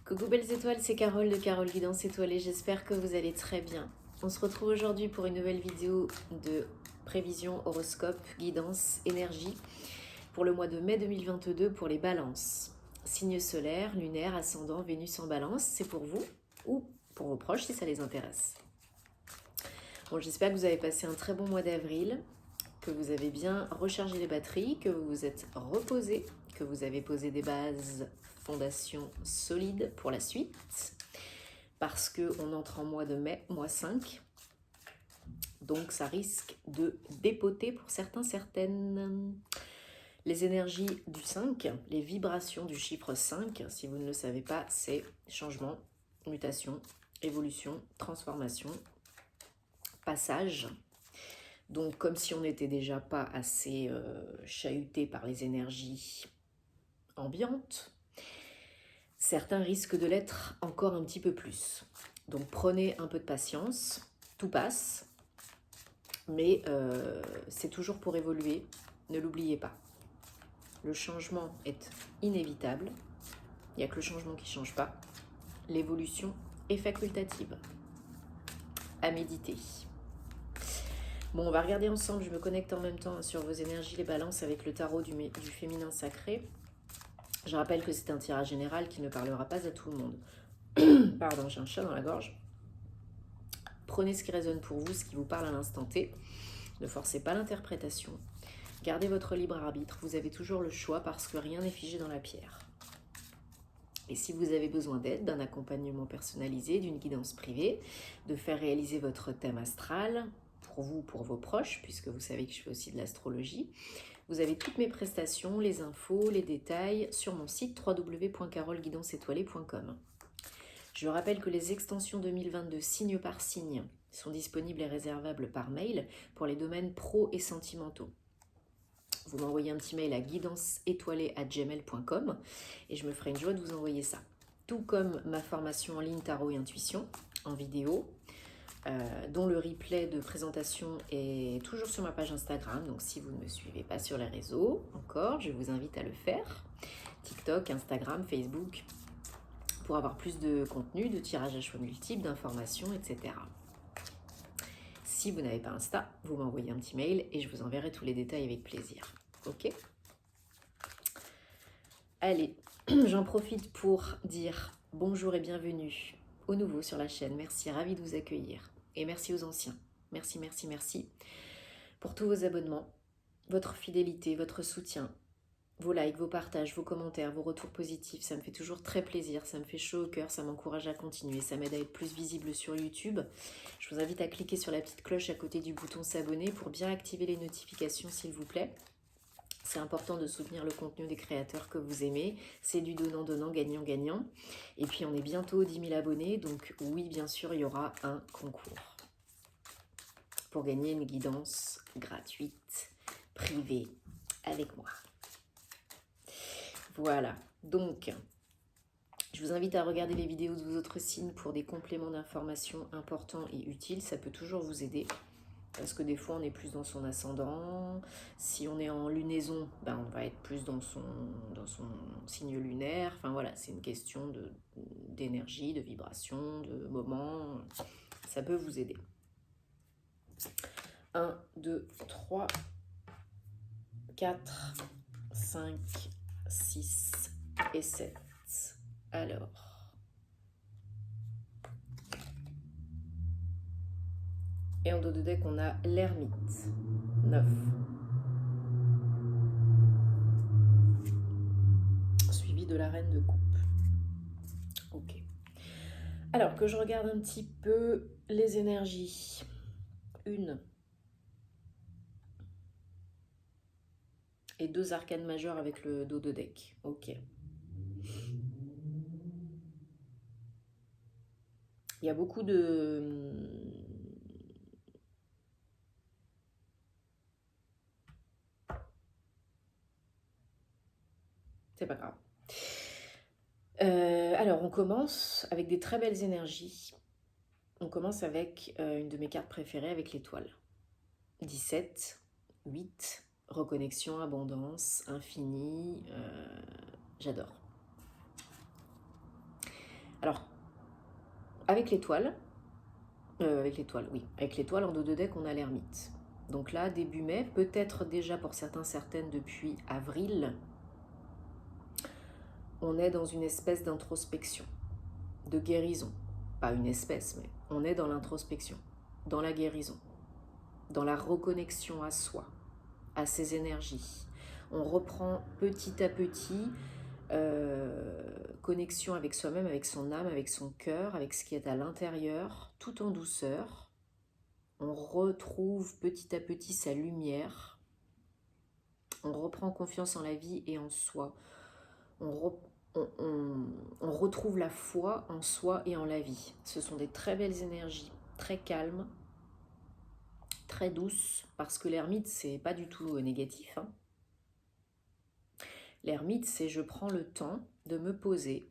Coucou belles étoiles, c'est Carole de Carole Guidance Étoilée, j'espère que vous allez très bien. On se retrouve aujourd'hui pour une nouvelle vidéo de prévision, horoscope, guidance, énergie pour le mois de mai 2022 pour les balances. Signe solaire, lunaire, ascendant, Vénus en balance, c'est pour vous ou pour vos proches si ça les intéresse. Bon, j'espère que vous avez passé un très bon mois d'avril, que vous avez bien rechargé les batteries, que vous vous êtes reposé, que vous avez posé des bases, fondations solides pour la suite, parce qu'on entre en mois de mai, mois 5, donc ça risque de dépoter pour certains, certaines. Les énergies du 5, les vibrations du chiffre 5, si vous ne le savez pas, c'est changement, mutation, évolution, transformation, passage. Donc comme si on n'était déjà pas assez chahuté par les énergies ambiantes, certains risquent de l'être encore un petit peu plus. Donc prenez un peu de patience, tout passe, mais c'est toujours pour évoluer, ne l'oubliez pas. Le changement est inévitable, il n'y a que le changement qui ne change pas. L'évolution est facultative. À méditer. Bon, on va regarder ensemble, je me connecte en même temps sur vos énergies, les balances, avec le tarot du féminin sacré. Je rappelle que c'est un tirage général qui ne parlera pas à tout le monde. Pardon, j'ai un chat dans la gorge. Prenez ce qui résonne pour vous, ce qui vous parle à l'instant T. Ne forcez pas l'interprétation. Gardez votre libre arbitre, vous avez toujours le choix parce que rien n'est figé dans la pierre. Et si vous avez besoin d'aide, d'un accompagnement personnalisé, d'une guidance privée, de faire réaliser votre thème astral, pour vous, pour vos proches, puisque vous savez que je fais aussi de l'astrologie, vous avez toutes mes prestations, les infos, les détails sur mon site www.caroleguidanceétoilée.com. Je rappelle que les extensions 2022 signe par signe sont disponibles et réservables par mail pour les domaines pro et sentimentaux. Vous m'envoyez un petit mail à guidanceétoilée@gmail.com et je me ferai une joie de vous envoyer ça. Tout comme ma formation en ligne Tarot et Intuition en vidéo, dont le replay de présentation est toujours sur ma page Instagram. Donc si vous ne me suivez pas sur les réseaux encore, je vous invite à le faire. TikTok, Instagram, Facebook, pour avoir plus de contenu, de tirages à choix multiples, d'informations, etc. Si vous n'avez pas Insta, vous m'envoyez un petit mail et je vous enverrai tous les détails avec plaisir. Ok ? Allez, j'en profite pour dire bonjour et bienvenue aux nouveaux sur la chaîne. Merci, ravi de vous accueillir. Et merci aux anciens. Merci, merci, merci pour tous vos abonnements, votre fidélité, votre soutien, vos likes, vos partages, vos commentaires, vos retours positifs. Ça me fait toujours très plaisir, ça me fait chaud au cœur, ça m'encourage à continuer, ça m'aide à être plus visible sur YouTube. Je vous invite à cliquer sur la petite cloche à côté du bouton s'abonner pour bien activer les notifications s'il vous plaît. C'est important de soutenir le contenu des créateurs que vous aimez. C'est du donnant-donnant, gagnant-gagnant. Et puis on est bientôt aux 10 000 abonnés, donc oui, bien sûr, il y aura un concours pour gagner une guidance gratuite, privée, avec moi. Voilà, donc je vous invite à regarder les vidéos de vos autres signes pour des compléments d'informations importants et utiles. Ça peut toujours vous aider. Parce que des fois, on est plus dans son ascendant. Si on est en lunaison, ben, on va être plus dans son signe lunaire. Enfin voilà, c'est une question d'énergie, de vibration, de moment. Ça peut vous aider. 1, 2, 3, 4, 5, 6 et 7. Alors... Et en dos de deck, on a l'ermite. 9. Suivi de la reine de coupe. Ok. Alors que je regarde un petit peu les énergies. 1. Et 2 arcanes majeures avec le dos de deck. Ok. Il y a beaucoup de... C'est pas grave. Alors, on commence avec des très belles énergies. On commence avec une de mes cartes préférées, avec l'étoile. 17, 8, reconnexion, abondance, infini. J'adore. Alors, avec l'étoile, oui, avec l'étoile en dos de deck, on a l'ermite. Donc là, début mai, peut-être déjà pour certains, certaines depuis avril, on est dans une espèce d'introspection, de guérison. Pas une espèce, mais on est dans l'introspection, dans la guérison, dans la reconnexion à soi, à ses énergies. On reprend petit à petit connexion avec soi-même, avec son âme, avec son cœur, avec ce qui est à l'intérieur, tout en douceur. On retrouve petit à petit sa lumière. On reprend confiance en la vie et en soi. On retrouve la foi en soi et en la vie. Ce sont des très belles énergies, très calmes, très douces, parce que l'ermite, c'est pas du tout négatif, hein. L'ermite, c'est je prends le temps de me poser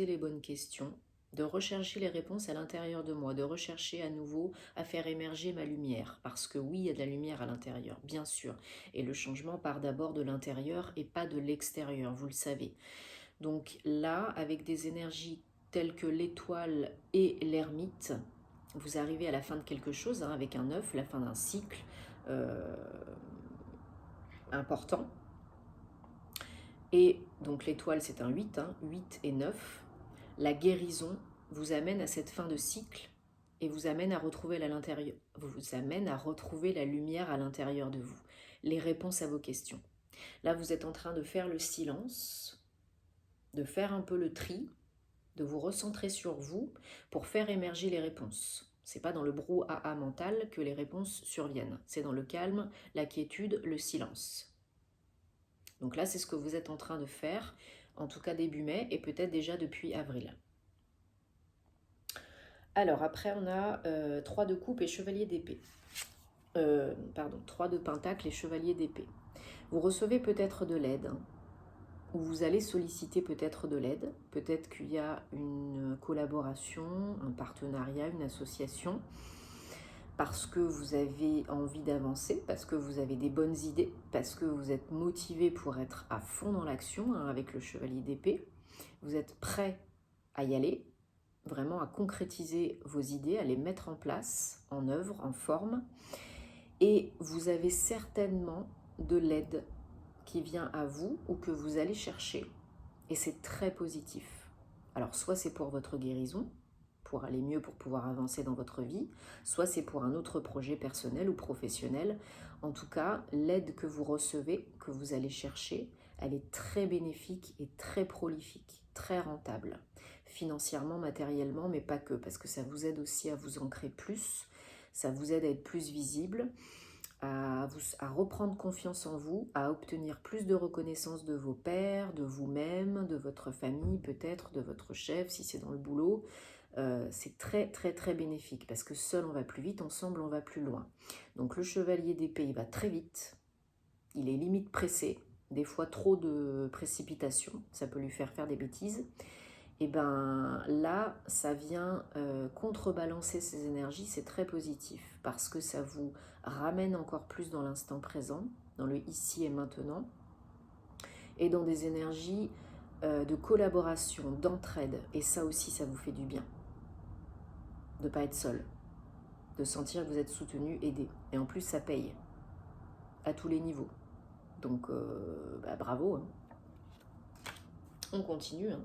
les bonnes questions, de rechercher les réponses à l'intérieur de moi, de rechercher à nouveau à faire émerger ma lumière. Parce que oui, il y a de la lumière à l'intérieur, bien sûr. Et le changement part d'abord de l'intérieur et pas de l'extérieur, vous le savez. Donc là, avec des énergies telles que l'étoile et l'ermite, vous arrivez à la fin de quelque chose, hein, avec un œuf, la fin d'un cycle important. Et donc l'étoile, c'est un 8, hein, 8 et 9. La guérison vous amène à cette fin de cycle et vous amène à retrouver la lumière à l'intérieur de vous, les réponses à vos questions. Là, vous êtes en train de faire le silence, de faire un peu le tri, de vous recentrer sur vous pour faire émerger les réponses. C'est pas dans le brouhaha mental que les réponses surviennent. C'est dans le calme, la quiétude, le silence. Donc là, c'est ce que vous êtes en train de faire, en tout cas début mai, et peut-être déjà depuis avril. Alors, après, on a 3 de coupe et chevalier d'épée. 3 de pentacle et chevalier d'épée. Vous recevez peut-être de l'aide, hein, ou vous allez solliciter peut-être de l'aide. Peut-être qu'il y a une collaboration, un partenariat, une association, parce que vous avez envie d'avancer, parce que vous avez des bonnes idées, parce que vous êtes motivé pour être à fond dans l'action, hein, avec le chevalier d'épée. Vous êtes prêt à y aller, vraiment à concrétiser vos idées, à les mettre en place, en œuvre, en forme. Et vous avez certainement de l'aide qui vient à vous ou que vous allez chercher. Et c'est très positif. Alors, soit c'est pour votre guérison, pour aller mieux, pour pouvoir avancer dans votre vie, soit c'est pour un autre projet personnel ou professionnel. En tout cas, l'aide que vous recevez, que vous allez chercher, elle est très bénéfique et très prolifique, très rentable, financièrement, matériellement, mais pas que, parce que ça vous aide aussi à vous ancrer plus, ça vous aide à être plus visible, à reprendre confiance en vous, à obtenir plus de reconnaissance de vos pairs, de vous-même, de votre famille peut-être, de votre chef si c'est dans le boulot. C'est très très très bénéfique parce que seul on va plus vite, ensemble on va plus loin. Donc le chevalier d'épée il va très vite, il est limite pressé, des fois trop de précipitation, ça peut lui faire des bêtises. Et ben là, ça vient contrebalancer ces énergies, c'est très positif parce que ça vous ramène encore plus dans l'instant présent, dans le ici et maintenant, et dans des énergies de collaboration, d'entraide. Et ça aussi, ça vous fait du bien. De ne pas être seul, de sentir que vous êtes soutenu, aidé. Et en plus, ça paye à tous les niveaux. Donc, bravo. Hein. On continue. Hein.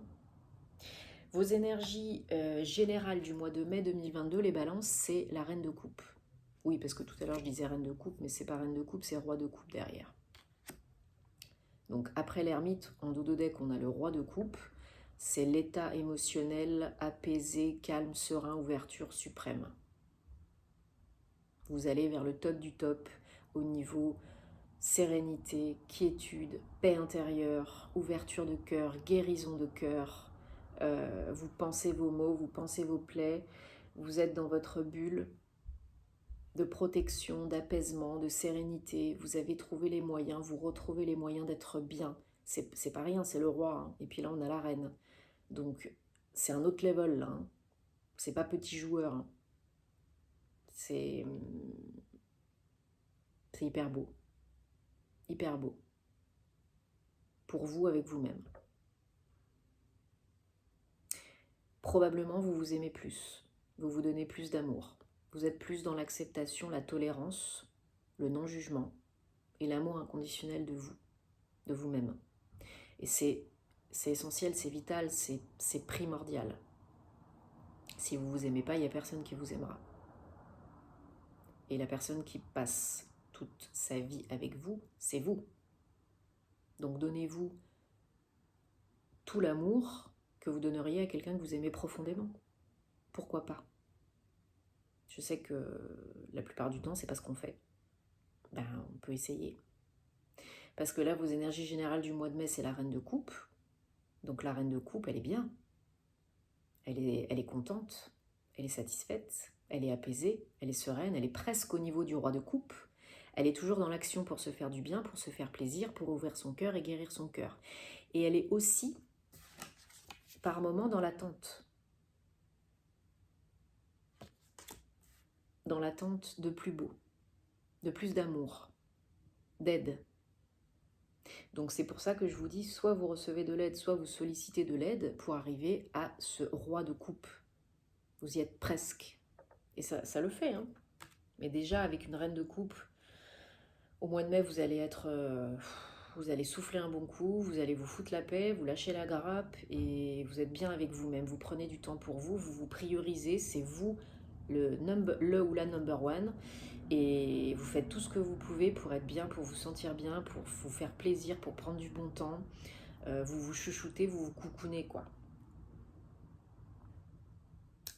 Vos énergies générales du mois de mai 2022, les balances, c'est la reine de coupe. Oui, parce que tout à l'heure, je disais reine de coupe, mais c'est pas reine de coupe, c'est roi de coupe derrière. Donc, après l'ermite, en dos de deck, on a le roi de coupe. C'est l'état émotionnel apaisé, calme, serein, ouverture suprême. Vous allez vers le top du top au niveau sérénité, quiétude, paix intérieure, ouverture de cœur, guérison de cœur. Vous pensez vos mots, vous pensez vos plaies, vous êtes dans votre bulle de protection, d'apaisement, de sérénité. Vous avez trouvé les moyens, vous retrouvez les moyens d'être bien. C'est pas rien, c'est le roi. Hein. Et puis là, on a la reine. Donc, c'est un autre level, là. Hein. C'est pas petit joueur. Hein. C'est hyper beau. Hyper beau. Pour vous, avec vous-même. probablement vous vous aimez plus, vous vous donnez plus d'amour, vous êtes plus dans l'acceptation, la tolérance, le non-jugement et l'amour inconditionnel de vous, de vous-même. Et c'est essentiel, c'est vital, c'est primordial. Si vous vous aimez pas, il n'y a personne qui vous aimera. Et la personne qui passe toute sa vie avec vous, c'est vous. Donc donnez-vous tout l'amour que vous donneriez à quelqu'un que vous aimez profondément. Pourquoi pas? Je sais que la plupart du temps, c'est pas ce qu'on fait. Ben, on peut essayer. Parce que là, vos énergies générales du mois de mai, c'est la reine de coupe. Donc la reine de coupe, elle est bien. Elle est contente, elle est satisfaite, elle est apaisée, elle est sereine, elle est presque au niveau du roi de coupe. Elle est toujours dans l'action pour se faire du bien, pour se faire plaisir, pour ouvrir son cœur et guérir son cœur. Et elle est aussi, par moments, dans l'attente. Dans l'attente de plus beau, de plus d'amour, d'aide. Donc c'est pour ça que je vous dis, soit vous recevez de l'aide, soit vous sollicitez de l'aide pour arriver à ce roi de coupe. Vous y êtes presque. Et ça le fait, hein. Mais déjà, avec une reine de coupe, au mois de mai, vous allez vous allez souffler un bon coup, vous allez vous foutre la paix, vous lâchez la grappe et vous êtes bien avec vous-même. Vous prenez du temps pour vous, vous vous priorisez, c'est vous le ou la number one. Et vous faites tout ce que vous pouvez pour être bien, pour vous sentir bien, pour vous faire plaisir, pour prendre du bon temps. Vous vous chouchoutez, vous vous coucounez, quoi.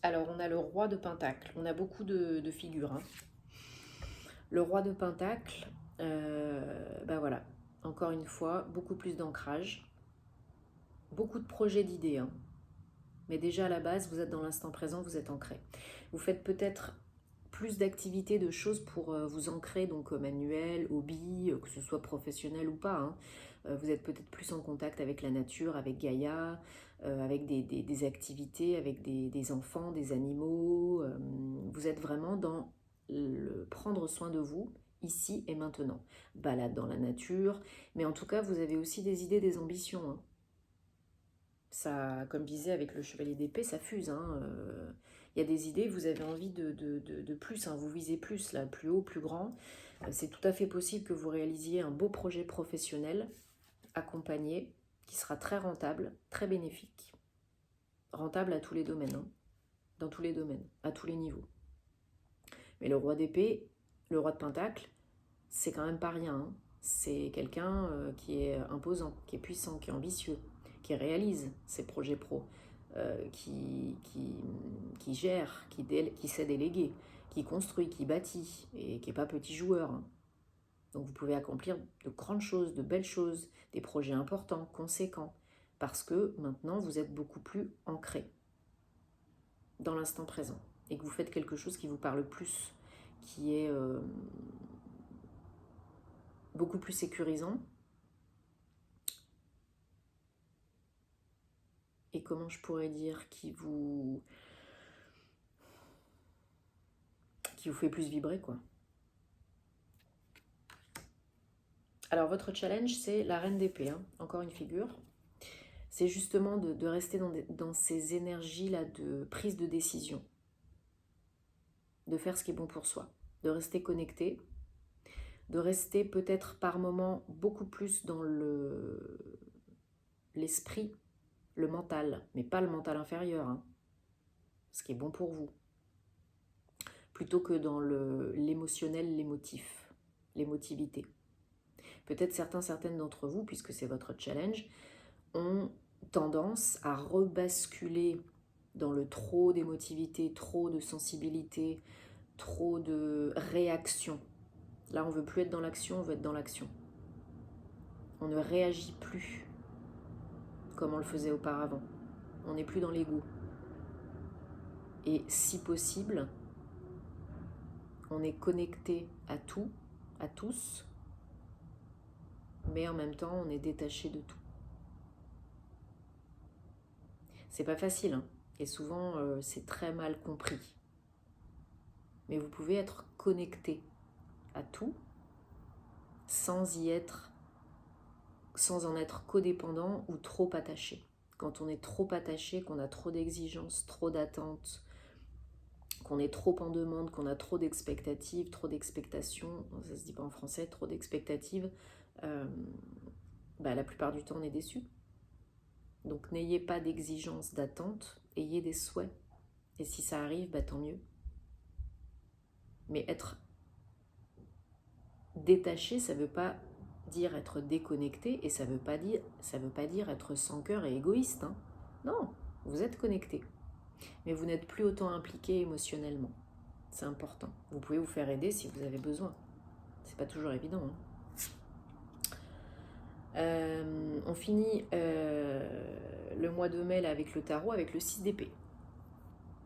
Alors, on a le roi de Pentacle. On a beaucoup de figures, hein. Le roi de Pentacle, ben voilà, encore une fois, beaucoup plus d'ancrage, beaucoup de projets d'idées, hein. Mais déjà à la base, vous êtes dans l'instant présent, vous êtes ancré. Vous faites peut-être plus d'activités, de choses pour vous ancrer, donc manuel, hobby, que ce soit professionnel ou pas, hein. Vous êtes peut-être plus en contact avec la nature, avec Gaïa, avec des activités, avec des enfants, des animaux. Vous êtes vraiment dans le prendre soin de vous, ici et maintenant. Balade dans la nature, mais en tout cas, vous avez aussi des idées, des ambitions, hein. Ça, comme je disais avec le chevalier d'épée, ça fuse, hein. Il y a des idées, vous avez envie de plus, hein, vous visez plus, là, plus haut, plus grand. C'est tout à fait possible que vous réalisiez un beau projet professionnel, accompagné, qui sera très rentable, très bénéfique. Rentable à tous les domaines, hein, dans tous les domaines, à tous les niveaux. Mais le roi d'épée, le roi de pentacle, c'est quand même pas rien, hein. C'est quelqu'un qui est imposant, qui est puissant, qui est ambitieux, qui réalise ses projets pro, qui gère, qui sait déléguer, qui construit, qui bâtit, et qui n'est pas petit joueur, hein. Donc vous pouvez accomplir de grandes choses, de belles choses, des projets importants, conséquents, parce que maintenant vous êtes beaucoup plus ancré dans l'instant présent, et que vous faites quelque chose qui vous parle plus, qui est beaucoup plus sécurisant. Et comment je pourrais dire, qui vous fait plus vibrer, quoi. Alors votre challenge, c'est la reine d'épée, hein, encore une figure. C'est justement de rester dans ces énergies-là de prise de décision, de faire ce qui est bon pour soi, de rester connecté, de rester peut-être par moments beaucoup plus dans l'esprit, le mental, mais pas le mental inférieur, hein, ce qui est bon pour vous, plutôt que dans l'émotionnel, l'émotif, l'émotivité. Peut-être certaines d'entre vous, puisque c'est votre challenge, ont tendance à rebasculer dans le trop d'émotivité, trop de sensibilité, trop de réaction. Là, on ne veut plus être dans l'action, on veut être dans l'action. On ne réagit plus comme on le faisait auparavant. On n'est plus dans l'ego. Et si possible, on est connecté à tout, à tous, mais en même temps, on est détaché de tout. C'est pas facile, hein, et souvent, c'est très mal compris. Mais vous pouvez être connecté à tout sans en être codépendant ou trop attaché. quand on est trop attaché, qu'on a trop d'exigences, trop d'attentes, qu'on est trop en demande, qu'on a trop d'expectatives, trop d'expectations, ça se dit pas en français, trop d'expectatives, la plupart du temps on est déçu. Donc n'ayez pas d'exigences, d'attentes, ayez des souhaits. Et si ça arrive, tant mieux. Mais être détaché, ça ne veut pas dire être déconnecté, et ça veut pas dire être sans cœur et égoïste. Hein. Non, vous êtes connecté. Mais vous n'êtes plus autant impliqué émotionnellement. C'est important. Vous pouvez vous faire aider si vous avez besoin. C'est pas toujours évident. Hein. On finit le mois de mai là, avec le tarot, avec le 6 d'épée.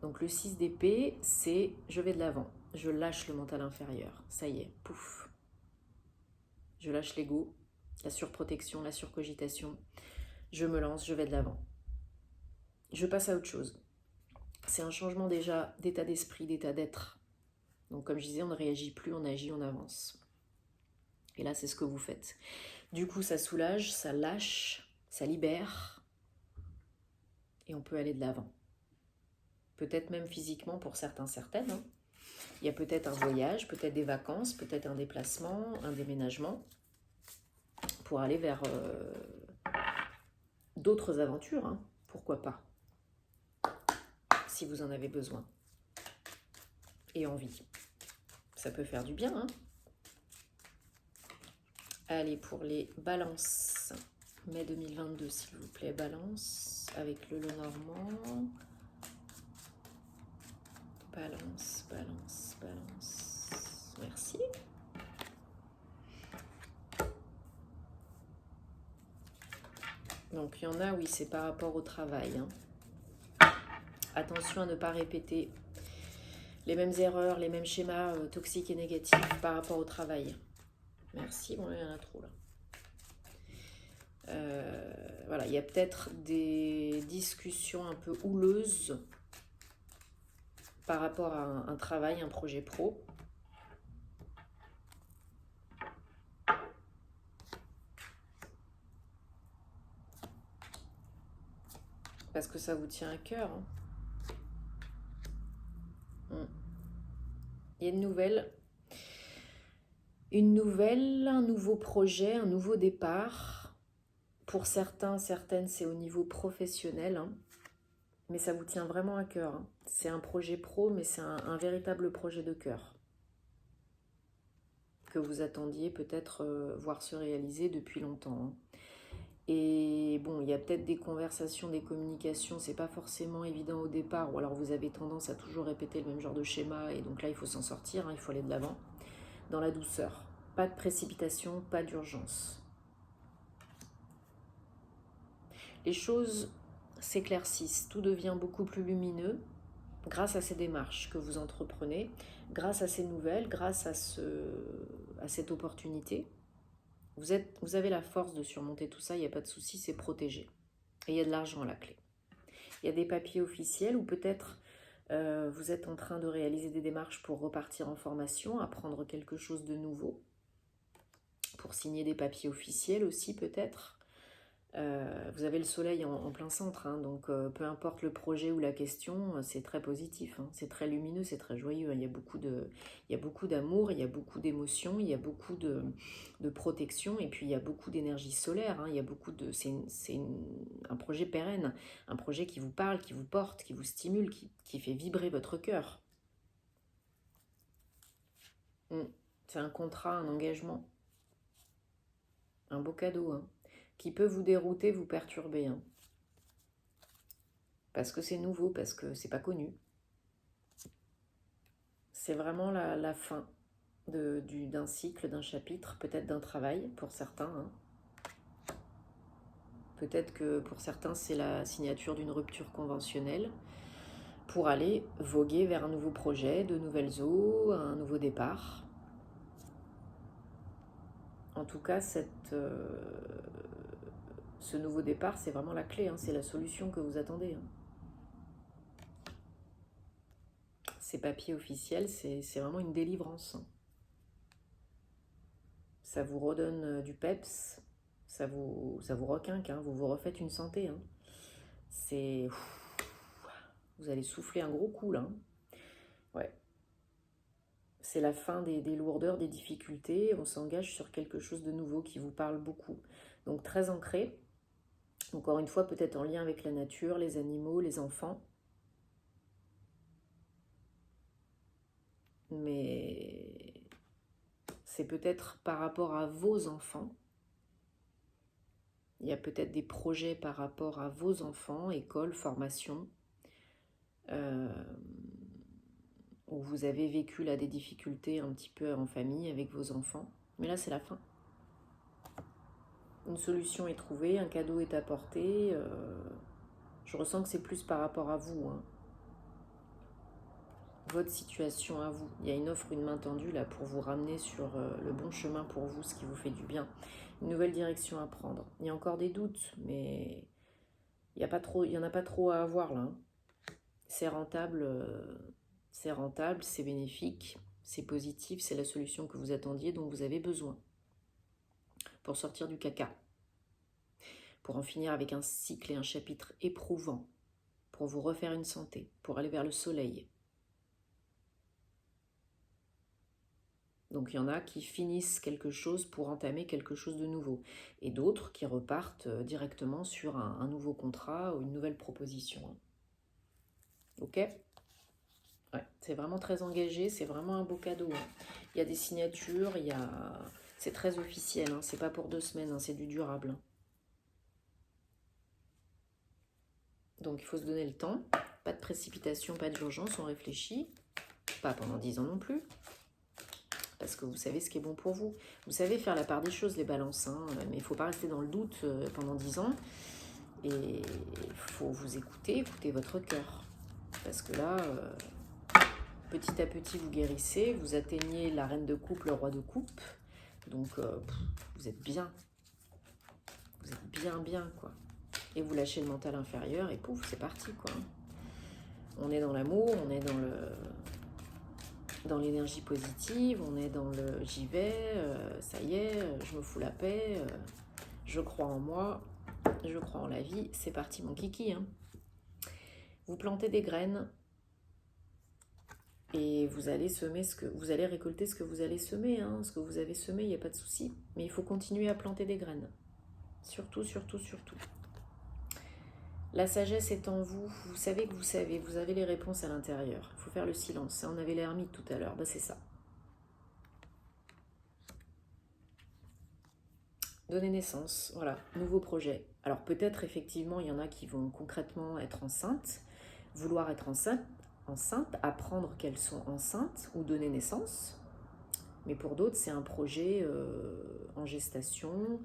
Donc le 6 d'épée, c'est je vais de l'avant. Je lâche le mental inférieur. Ça y est, pouf. Je lâche l'ego, la surprotection, la surcogitation. Je me lance, je vais de l'avant. Je passe à autre chose. C'est un changement déjà d'état d'esprit, d'état d'être. Donc comme je disais, on ne réagit plus, on agit, on avance. Et là, c'est ce que vous faites. Du coup, ça soulage, ça lâche, ça libère. Et on peut aller de l'avant. Peut-être même physiquement pour certains, certaines. Hein. Il y a peut-être un voyage, peut-être des vacances, peut-être un déplacement, un déménagement. Pour aller vers d'autres aventures. Hein. Pourquoi pas. Si vous en avez besoin. Et envie. Ça peut faire du bien. Hein. Allez, pour les balances. Mai 2022, s'il vous plaît, balance. Avec le Lenormand. Balance, balance, balance. Merci. Donc, il y en a, oui, c'est par rapport au travail. Hein. Attention à ne pas répéter les mêmes erreurs, les mêmes schémas toxiques et négatifs par rapport au travail. Merci, bon, là, il y en a trop, là. Voilà, il y a peut-être des discussions un peu houleuses par rapport à un travail, un projet pro. Parce que ça vous tient à cœur. Hein. Il y a une nouvelle, un nouveau projet, un nouveau départ. Pour certains, certaines, c'est au niveau professionnel. Hein. Mais ça vous tient vraiment à cœur. Hein. C'est un projet pro, mais c'est un véritable projet de cœur. Que vous attendiez peut-être voir se réaliser depuis longtemps. Hein. Et bon, il y a peut-être des conversations, des communications, c'est pas forcément évident au départ, ou alors vous avez tendance à toujours répéter le même genre de schéma, et donc là il faut s'en sortir, hein, il faut aller de l'avant, dans la douceur. Pas de précipitation, pas d'urgence. Les choses s'éclaircissent, tout devient beaucoup plus lumineux grâce à ces démarches que vous entreprenez, grâce à ces nouvelles, grâce à cette opportunité. Vous avez la force de surmonter tout ça, il n'y a pas de souci, c'est protégé. Et il y a de l'argent à la clé. Il y a des papiers officiels ou peut-être vous êtes en train de réaliser des démarches pour repartir en formation, apprendre quelque chose de nouveau, pour signer des papiers officiels aussi peut-être. Vous avez le soleil en plein centre, hein, donc peu importe le projet ou la question, c'est très positif, hein, c'est très lumineux, c'est très joyeux. Hein, il y a beaucoup d'amour, il y a beaucoup d'émotions, il y a beaucoup de protection, et puis il y a beaucoup d'énergie solaire. Hein, il y a beaucoup de, c'est un projet pérenne, un projet qui vous parle, qui vous porte, qui vous stimule, qui fait vibrer votre cœur. C'est un contrat, un engagement, un beau cadeau. Hein. Qui peut vous dérouter, vous perturber. Hein. Parce que c'est nouveau, parce que c'est pas connu. C'est vraiment la fin d'un cycle, d'un chapitre, peut-être d'un travail pour certains. Hein. Peut-être que pour certains, c'est la signature d'une rupture conventionnelle pour aller voguer vers un nouveau projet, de nouvelles eaux, un nouveau départ. En tout cas, ce nouveau départ, c'est vraiment la clé, hein, c'est la solution que vous attendez. Hein. Ces papiers officiels, c'est vraiment une délivrance. Hein. Ça vous redonne du peps, ça vous requinque, hein, vous vous refaites une santé. Hein. C'est... Vous allez souffler un gros coup là. Hein. Ouais. C'est la fin des lourdeurs, des difficultés. On s'engage sur quelque chose de nouveau qui vous parle beaucoup. Donc très ancré. Encore une fois, peut-être en lien avec la nature, les animaux, les enfants. Mais c'est peut-être par rapport à vos enfants. Il y a peut-être des projets par rapport à vos enfants, école, formation, où vous avez vécu là des difficultés un petit peu en famille avec vos enfants. Mais là, c'est la fin. Une solution est trouvée, un cadeau est apporté. Je ressens que c'est plus par rapport à vous, hein. Votre situation à vous. Il y a une offre, une main tendue là pour vous ramener sur le bon chemin pour vous, ce qui vous fait du bien. Une nouvelle direction à prendre. Il y a encore des doutes, mais il n'y en a pas trop à avoir là. Hein. C'est rentable, c'est bénéfique, c'est positif, c'est la solution que vous attendiez, dont vous avez besoin pour sortir du caca, pour en finir avec un cycle et un chapitre éprouvant, pour vous refaire une santé, pour aller vers le soleil. Donc il y en a qui finissent quelque chose pour entamer quelque chose de nouveau, et d'autres qui repartent directement sur un nouveau contrat ou une nouvelle proposition. Ok ? Ouais, c'est vraiment très engagé, c'est vraiment un beau cadeau. Hein. Il y a des signatures, c'est très officiel, hein. C'est pas pour 2 semaines, hein, c'est du durable. Hein. Donc il faut se donner le temps, pas de précipitation, pas d'urgence, on réfléchit, pas pendant 10 ans non plus, parce que vous savez ce qui est bon pour vous. Vous savez faire la part des choses, les balances, hein, mais il ne faut pas rester dans le doute pendant 10 ans, et il faut vous écouter votre cœur, parce que là... petit à petit, vous guérissez, vous atteignez la reine de coupe, le roi de coupe. Donc, vous êtes bien. Vous êtes bien, quoi. Et vous lâchez le mental inférieur et pouf, c'est parti, quoi. On est dans l'amour, on est dans l'énergie positive, on est dans le j'y vais, ça y est, je me fous la paix, je crois en moi, je crois en la vie. C'est parti, mon kiki. Hein. Vous plantez des graines. Et vous allez récolter ce que vous allez semer, hein. Ce que vous avez semé, il n'y a pas de souci. Mais il faut continuer à planter des graines. Surtout, surtout, surtout. La sagesse est en vous. Vous savez que vous savez. Vous avez les réponses à l'intérieur. Il faut faire le silence. On avait l'ermite tout à l'heure. Ben, c'est ça. Donner naissance. Voilà. Nouveau projet. Alors peut-être, effectivement, il y en a qui vont concrètement être enceintes. Vouloir être enceinte, apprendre qu'elles sont enceintes ou donner naissance. Mais pour d'autres, c'est un projet en gestation,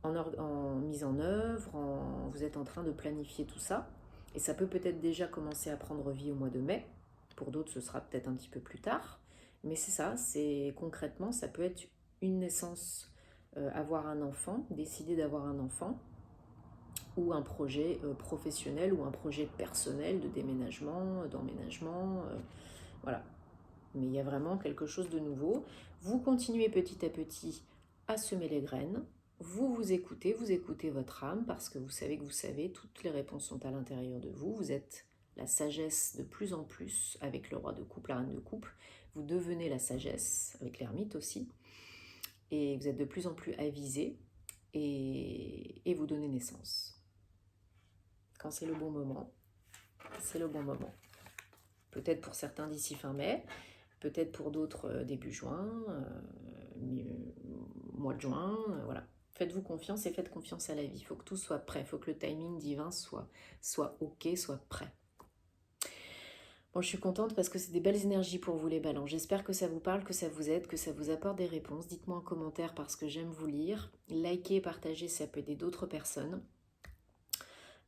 en mise en œuvre, vous êtes en train de planifier tout ça. Et ça peut peut-être déjà commencer à prendre vie au mois de mai. Pour d'autres, ce sera peut-être un petit peu plus tard. Mais c'est ça, concrètement, ça peut être une naissance, avoir un enfant, décider d'avoir un enfant, ou un projet professionnel, ou un projet personnel de déménagement, d'emménagement, voilà. Mais il y a vraiment quelque chose de nouveau. Vous continuez petit à petit à semer les graines. Vous écoutez votre âme parce que vous savez, toutes les réponses sont à l'intérieur de vous. Vous êtes la sagesse de plus en plus avec le roi de coupe, la reine de coupe. Vous devenez la sagesse avec l'ermite aussi. Et vous êtes de plus en plus avisé et vous donnez naissance. Quand c'est le bon moment, c'est le bon moment. Peut-être pour certains d'ici fin mai, peut-être pour d'autres début juin, mois de juin, voilà. Faites-vous confiance et faites confiance à la vie. Il faut que tout soit prêt, il faut que le timing divin soit ok, soit prêt. Bon, je suis contente parce que c'est des belles énergies pour vous les ballons. J'espère que ça vous parle, que ça vous aide, que ça vous apporte des réponses. Dites-moi en commentaire parce que j'aime vous lire. Likez, partagez, ça peut aider d'autres personnes.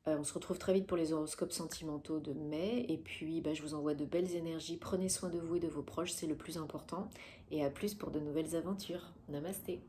On se retrouve très vite pour les horoscopes sentimentaux de mai. Et puis, je vous envoie de belles énergies. Prenez soin de vous et de vos proches, c'est le plus important. Et à plus pour de nouvelles aventures. Namasté.